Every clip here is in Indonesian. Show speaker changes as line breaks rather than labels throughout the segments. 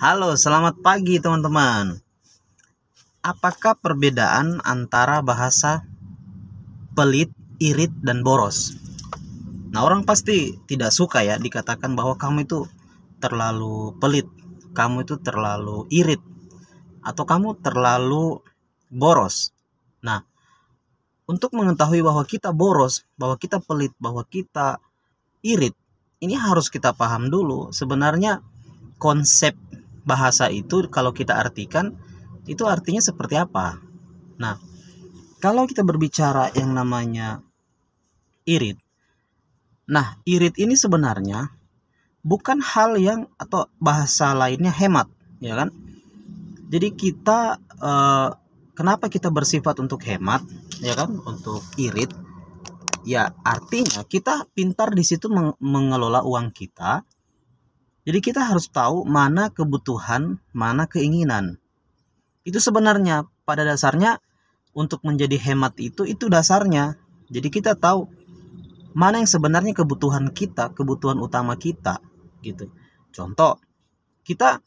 Halo, selamat pagi teman-teman. Apakah perbedaan antara bahasa pelit, irit, dan boros? Nah, orang pasti tidak suka ya dikatakan bahwa kamu itu terlalu pelit, kamu itu terlalu irit, atau kamu terlalu boros. Nah, untuk mengetahui bahwa kita boros, bahwa kita pelit, bahwa kita irit, ini harus kita paham dulu sebenarnya konsep bahasa itu kalau kita artikan itu artinya seperti apa. Nah, kalau kita berbicara yang namanya irit. Nah, irit ini sebenarnya bukan hal yang atau bahasa lainnya hemat, ya kan? Jadi kita kenapa kita bersifat untuk hemat, ya kan? Untuk irit, ya artinya kita pintar di situ mengelola uang kita. Jadi kita harus tahu mana kebutuhan, mana keinginan. Itu sebenarnya pada dasarnya untuk menjadi hemat itu dasarnya. Jadi kita tahu mana yang sebenarnya kebutuhan kita, kebutuhan utama kita gitu. Contoh, kita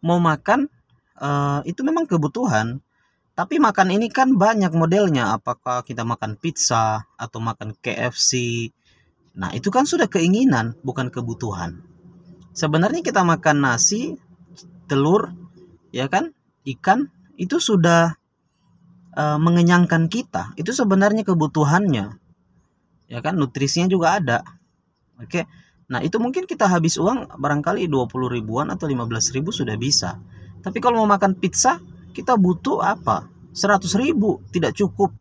mau makan itu memang kebutuhan, tapi makan ini kan banyak modelnya. Apakah kita makan pizza atau makan KFC? Nah, itu kan sudah keinginan, bukan kebutuhan. Sebenarnya kita makan nasi, telur, ya kan, ikan, itu sudah mengenyangkan kita. Itu sebenarnya kebutuhannya, ya kan, nutrisinya juga ada. Oke. Nah, itu mungkin kita habis uang barangkali 20 ribuan atau 15 ribu sudah bisa. Tapi kalau mau makan pizza, kita butuh apa? 100 ribu, tidak cukup.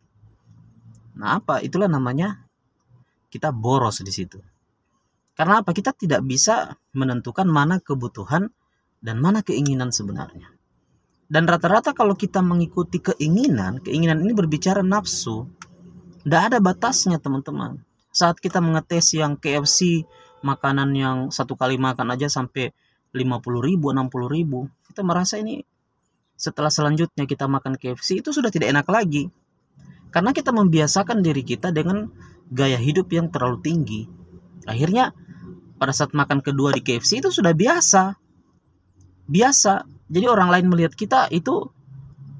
Nah, apa? Itulah namanya kita boros di situ. Karena apa? Kita tidak bisa menentukan mana kebutuhan dan mana keinginan sebenarnya. Dan rata-rata kalau kita mengikuti keinginan ini berbicara nafsu. Tidak ada batasnya teman-teman. Saat kita mengetes yang KFC, makanan yang satu kali makan aja sampai 50 ribu, 60 ribu. Kita merasa ini setelah selanjutnya kita makan KFC itu sudah tidak enak lagi. Karena kita membiasakan diri kita dengan gaya hidup yang terlalu tinggi. Akhirnya pada saat makan kedua di KFC itu sudah biasa. Jadi orang lain melihat kita itu,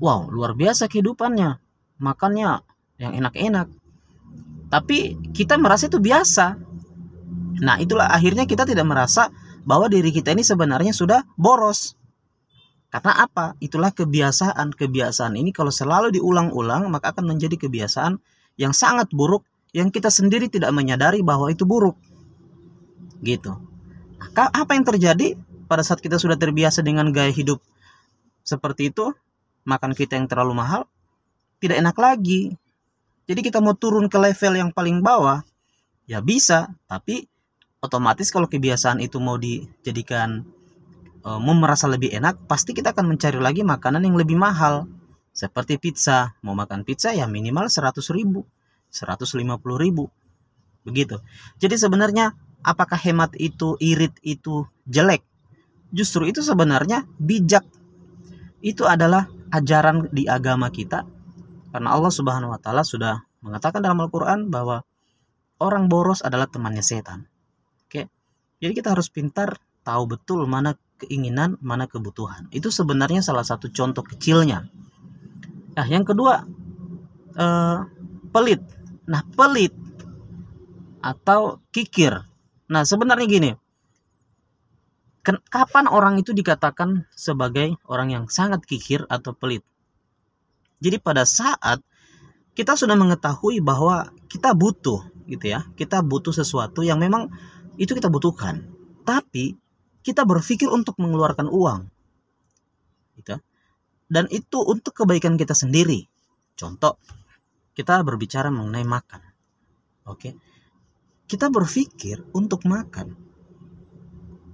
wow, luar biasa kehidupannya. Makannya yang enak-enak. Tapi kita merasa itu biasa. Nah, itulah akhirnya kita tidak merasa bahwa diri kita ini sebenarnya sudah boros. Karena apa? Itulah kebiasaan. Kebiasaan ini kalau selalu diulang-ulang maka akan menjadi kebiasaan yang sangat buruk yang kita sendiri tidak menyadari bahwa itu buruk. Gitu. Apa yang terjadi pada saat kita sudah terbiasa dengan gaya hidup seperti itu? Makan kita yang terlalu mahal tidak enak lagi. Jadi kita mau turun ke level yang paling bawah ya bisa, tapi otomatis kalau kebiasaan itu mau dijadikan mau merasa lebih enak, pasti kita akan mencari lagi makanan yang lebih mahal. Seperti pizza, mau makan pizza ya minimal 100 ribu, 150 ribu. Begitu. Jadi sebenarnya apakah hemat itu, irit itu jelek? Justru itu sebenarnya bijak. Itu adalah ajaran di agama kita. Karena Allah Subhanahu wa taala sudah mengatakan dalam Al-Qur'an bahwa orang boros adalah temannya setan. Oke. Jadi kita harus pintar tahu betul mana keinginan, mana kebutuhan. Itu sebenarnya salah satu contoh kecilnya. Nah, yang kedua pelit. Nah, pelit atau kikir. Nah, sebenarnya gini. Kapan orang itu dikatakan sebagai orang yang sangat kikir atau pelit? Jadi pada saat kita sudah mengetahui bahwa kita butuh gitu ya. Kita butuh sesuatu yang memang itu kita butuhkan. Tapi kita berpikir untuk mengeluarkan uang. Gitu. Dan itu untuk kebaikan kita sendiri. Contoh, kita berbicara mengenai makan. Oke. Kita berpikir untuk makan.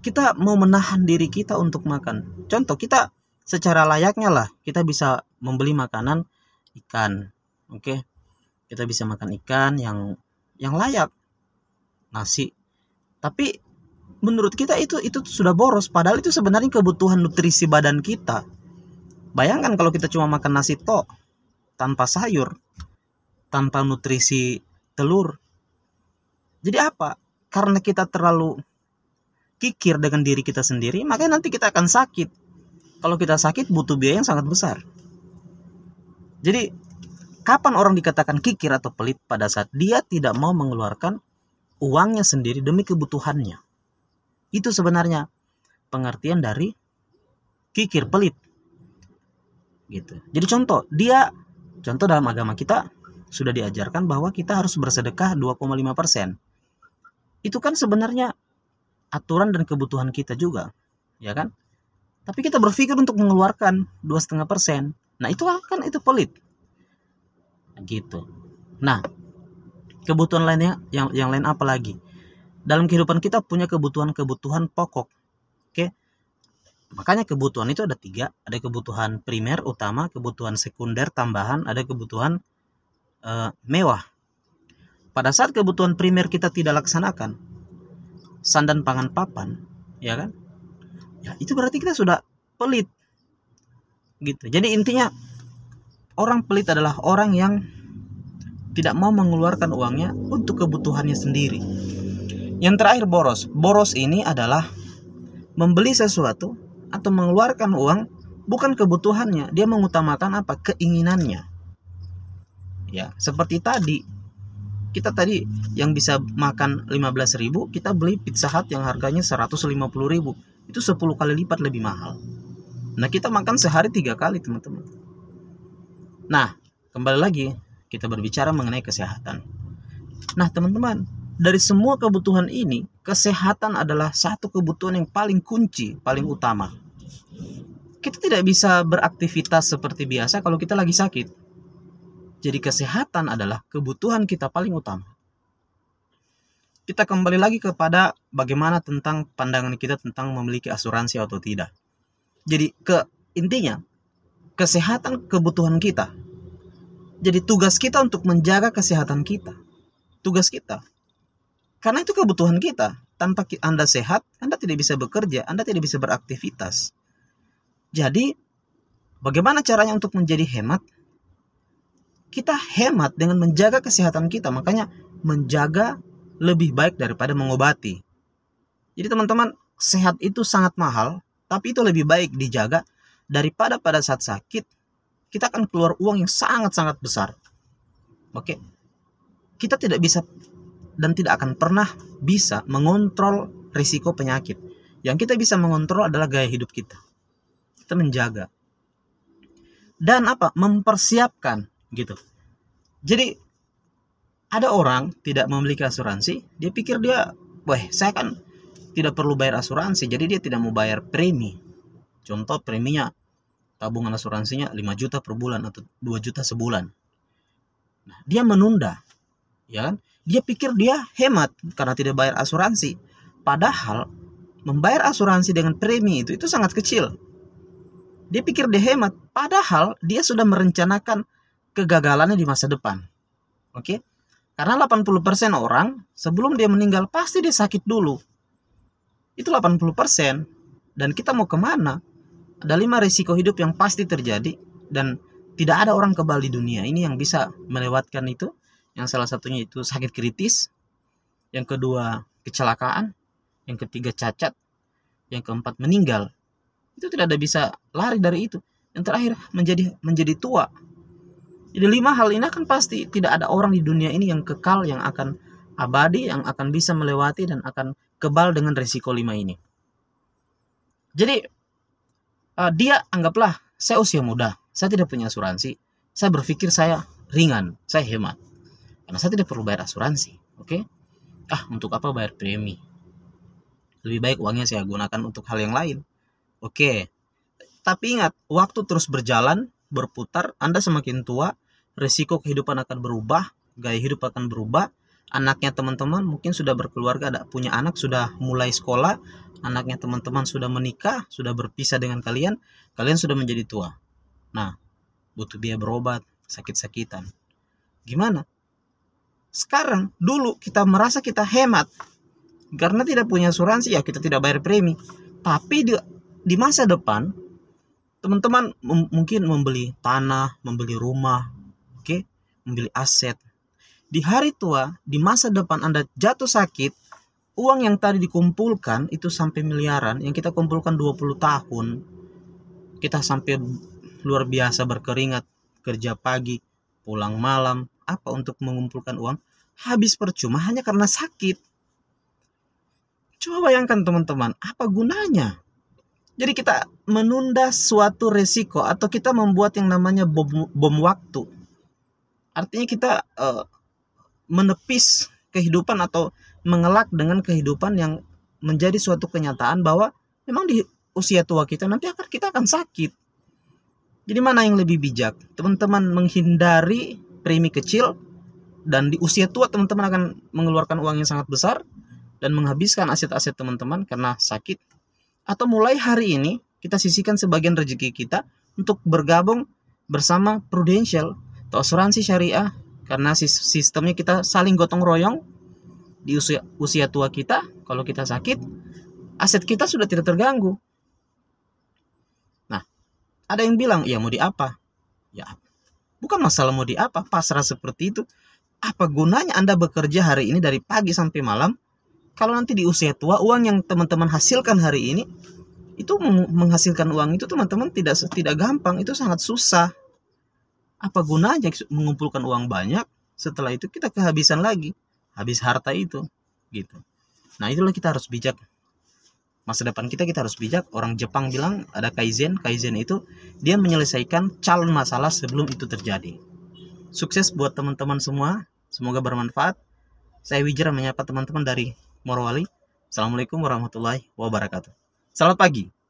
Kita mau menahan diri kita untuk makan. Contoh, kita secara layaknya lah kita bisa membeli makanan ikan. Oke. Kita bisa makan ikan yang layak. Nasi. Tapi menurut kita itu sudah boros, padahal itu sebenarnya kebutuhan nutrisi badan kita. Bayangkan kalau kita cuma makan nasi tok tanpa sayur, tanpa nutrisi telur. Jadi apa? Karena kita terlalu kikir dengan diri kita sendiri, makanya nanti kita akan sakit. Kalau kita sakit butuh biaya yang sangat besar. Jadi kapan orang dikatakan kikir atau pelit? Pada saat dia tidak mau mengeluarkan uangnya sendiri demi kebutuhannya. Itu sebenarnya pengertian dari kikir, pelit. Gitu. Jadi contoh dalam agama kita sudah diajarkan bahwa kita harus bersedekah 2,5%. Itu kan sebenarnya aturan dan kebutuhan kita juga, ya kan? Tapi kita berpikir untuk mengeluarkan 2,5%. Nah, itu kan itu pelit. Gitu. Nah, kebutuhan lainnya yang lain apa lagi? Dalam kehidupan kita punya kebutuhan pokok. Oke. Makanya kebutuhan itu ada 3, ada kebutuhan primer utama, kebutuhan sekunder tambahan, ada kebutuhan mewah. Pada saat kebutuhan primer kita tidak laksanakan, sandan pangan papan, ya kan? Ya, itu berarti kita sudah pelit. Gitu. Jadi intinya orang pelit adalah orang yang tidak mau mengeluarkan uangnya untuk kebutuhannya sendiri. Yang terakhir boros. Boros ini adalah membeli sesuatu atau mengeluarkan uang bukan kebutuhannya, dia mengutamakan apa? Keinginannya. Ya, seperti tadi. Kita tadi yang bisa makan 15.000, kita beli Pizza Hut yang harganya 150.000. Itu 10 kali lipat lebih mahal. Nah, kita makan sehari 3 kali, teman-teman. Nah, kembali lagi kita berbicara mengenai kesehatan. Nah, teman-teman, dari semua kebutuhan ini, kesehatan adalah satu kebutuhan yang paling kunci, paling utama. Kita tidak bisa beraktivitas seperti biasa kalau kita lagi sakit. Jadi kesehatan adalah kebutuhan kita paling utama. Kita kembali lagi kepada bagaimana tentang pandangan kita tentang memiliki asuransi atau tidak. Jadi intinya kesehatan kebutuhan kita. Jadi tugas kita untuk menjaga kesehatan kita. Tugas kita. Karena itu kebutuhan kita. Tanpa Anda sehat, Anda tidak bisa bekerja, Anda tidak bisa beraktivitas. Jadi bagaimana caranya untuk menjadi hemat? Kita hemat dengan menjaga kesehatan kita. Makanya menjaga lebih baik daripada mengobati. Jadi teman-teman, sehat itu sangat mahal, tapi itu lebih baik dijaga daripada pada saat sakit kita akan keluar uang yang sangat-sangat besar. Oke. Kita tidak bisa dan tidak akan pernah bisa mengontrol risiko penyakit. Yang kita bisa mengontrol adalah gaya hidup kita. Kita menjaga. Dan mempersiapkan gitu. Jadi ada orang tidak memiliki asuransi, dia pikir saya kan tidak perlu bayar asuransi, jadi dia tidak mau bayar premi. Contoh preminya, tabungan asuransinya 5 juta per bulan atau 2 juta sebulan. Nah, dia menunda, ya kan? Dia pikir dia hemat karena tidak bayar asuransi. Padahal membayar asuransi dengan premi itu sangat kecil. Dia pikir dia hemat, padahal dia sudah merencanakan kegagalannya di masa depan. Oke? Karena 80% orang sebelum dia meninggal pasti dia sakit dulu. Itu 80%. Dan kita mau kemana? Ada 5 risiko hidup yang pasti terjadi. Dan tidak ada orang kebal di dunia ini yang bisa melewatkan itu. Yang salah satunya itu sakit kritis. Yang kedua kecelakaan. Yang ketiga cacat. Yang keempat meninggal. Itu tidak ada bisa lari dari itu. Yang terakhir menjadi tua. Jadi 5 hal ini kan pasti tidak ada orang di dunia ini yang kekal, yang akan abadi, yang akan bisa melewati dan akan kebal dengan risiko 5 ini. Jadi dia anggaplah saya usia muda, saya tidak punya asuransi, saya berpikir saya ringan, saya hemat. Karena saya tidak perlu bayar asuransi, oke? Untuk apa bayar premi? Lebih baik uangnya saya gunakan untuk hal yang lain. Oke. Tapi ingat, waktu terus berjalan, berputar, Anda semakin tua, risiko kehidupan akan berubah, gaya hidup akan berubah. Anaknya teman-teman mungkin sudah berkeluarga, punya anak, sudah mulai sekolah. Anaknya teman-teman sudah menikah, sudah berpisah dengan kalian. Kalian sudah menjadi tua. Nah, butuh biaya berobat, sakit-sakitan. Gimana? Sekarang, dulu kita merasa kita hemat. Karena tidak punya asuransi, ya kita tidak bayar premi. Tapi di masa depan, teman-teman mungkin membeli tanah, membeli rumah, membeli aset. Di hari tua, di masa depan Anda jatuh sakit, uang yang tadi dikumpulkan itu sampai miliaran, yang kita kumpulkan 20 tahun. kita sampai luar biasa berkeringat, kerja pagi, pulang malam, apa untuk mengumpulkan uang, habis percuma hanya karena sakit. Coba bayangkan teman-teman, apa gunanya? Jadi kita menunda suatu resiko atau kita membuat yang namanya bom waktu. Artinya kita menepis kehidupan atau mengelak dengan kehidupan yang menjadi suatu kenyataan bahwa memang di usia tua kita nanti kita akan sakit. Jadi mana yang lebih bijak? Teman-teman menghindari premi kecil dan di usia tua teman-teman akan mengeluarkan uang yang sangat besar dan menghabiskan aset-aset teman-teman karena sakit, atau mulai hari ini kita sisihkan sebagian rezeki kita untuk bergabung bersama Prudential atau asuransi syariah, karena sistemnya kita saling gotong royong di usia tua kita. Kalau kita sakit, aset kita sudah tidak terganggu. Nah, ada yang bilang, ya mau di apa? Ya, bukan masalah mau di apa, pasrah seperti itu. Apa gunanya Anda bekerja hari ini dari pagi sampai malam, kalau nanti di usia tua uang yang teman-teman hasilkan hari ini, itu menghasilkan uang itu teman-teman tidak gampang, itu sangat susah. Apa gunanya mengumpulkan uang banyak, setelah itu kita kehabisan lagi, habis harta itu, gitu. Nah, itulah kita harus bijak. Masa depan kita harus bijak. Orang Jepang bilang ada kaizen itu dia menyelesaikan calon masalah sebelum itu terjadi. Sukses buat teman-teman semua, semoga bermanfaat. Saya Wijra menyapa teman-teman dari Morowali. Assalamualaikum warahmatullahi wabarakatuh. Selamat pagi.